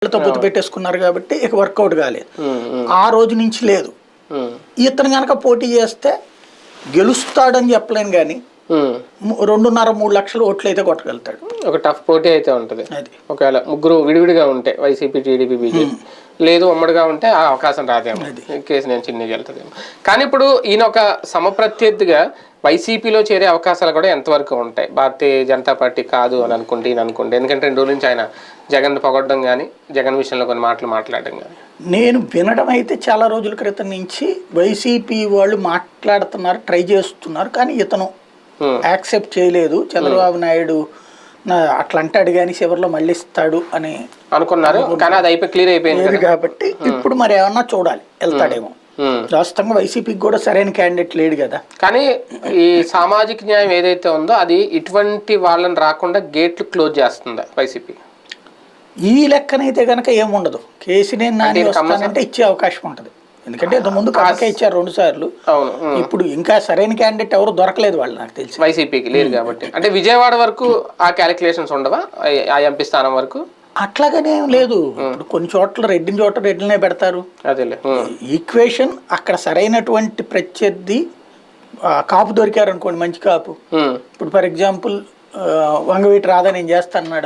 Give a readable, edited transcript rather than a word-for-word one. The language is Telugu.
తో పొత్తు పెట్టేసుకున్నారు కాబట్టి ఇక వర్కౌట్ కాలేదు. ఆ రోజు నుంచి లేదు. ఇతను కనుక పోటీ చేస్తే గెలుస్తాడని చెప్పలేను కానీ 2.5-3 లక్షల ఓట్లు అయితే కొట్టగలుగుతాడు. ఒక టఫ్ పోటీ అయితే ఉంటుంది. ఒకవేళ ముగ్గురు విడివిడిగా ఉంటే వైసీపీ, టీడీపీ, బీజేపీ, లేదు ఉమ్మడిగా ఉంటే ఆ అవకాశం రాదేమో, కేసు నేను చిన్నగా వెళ్తుందేమో. కానీ ఇప్పుడు ఈయన ఒక సమప్రత్యర్థిగా వైసీపీలో చేరే అవకాశాలు కూడా ఎంతవరకు ఉంటాయి? భారతీయ జనతా పార్టీ కాదు అని అనుకుంటే ఈయన అనుకుంటే, ఎందుకంటే 2 రోజుల నుంచి ఆయన జగన్ పొగడడం కానీ, జగన్ విషయంలో కొన్ని మాటలు మాట్లాడడం కానీ నేను వినడం అయితే చాలా రోజుల క్రితం నుంచి వైసీపీ వాళ్ళు మాట్లాడుతున్నారు, ట్రై చేస్తున్నారు, కానీ ఇతను యాక్సెప్ట్ చేయలేదు. చంద్రబాబు నాయుడు అట్లా అంటాడు కానీ చివరిలో మళ్ళీ ఇస్తాడు అని అనుకున్నారు, కానీ అది అయిపోయి క్లియర్ అయిపోయింది కాబట్టి ఇప్పుడు మరి ఏమన్నా చూడాలి, వెళ్తాడేమో. వాస్తవంగా వైసీపీకి కూడా సరైన క్యాండిడేట్ లేడు కదా. కానీ ఈ సామాజిక న్యాయం ఏదైతే ఉందో అది ఇటువంటి వాళ్ళని రాకుండా గేట్లు క్లోజ్ చేస్తుందా వైసీపీ? ఈ లెక్కనైతే కనుక ఏముండదు. కేసీనేని నాని వస్తానంటే ఇచ్చే అవకాశం ఉంటుంది. ఎందుకంటే ఇంతకుముందు కాకే ఇచ్చారు 2 సార్లు. ఇప్పుడు ఇంకా సరైన క్యాండిడేట్ ఎవరు దొరకలేదు వాళ్ళు, నాకు తెలిసి వైసీపీకి లేరు కాబట్టి. అంటే విజయవాడ వరకు ఆ క్యాలిక్యులేషన్స్ ఉండవా? ఆ ఎంపీ స్థానం వరకు అట్లాగనే ఏం లేదు. ఇప్పుడు కొన్ని చోట్ల రెడ్డినే పెడతారు. అదేలే ఈక్వేషన్ అక్కడ సరైనటువంటి ప్రత్యర్థి కాపు దొరికారు అనుకోండి, మంచి కాపు. ఇప్పుడు ఫర్ ఎగ్జాంపుల్ వంగవీటి రాధా నేను చేస్తాను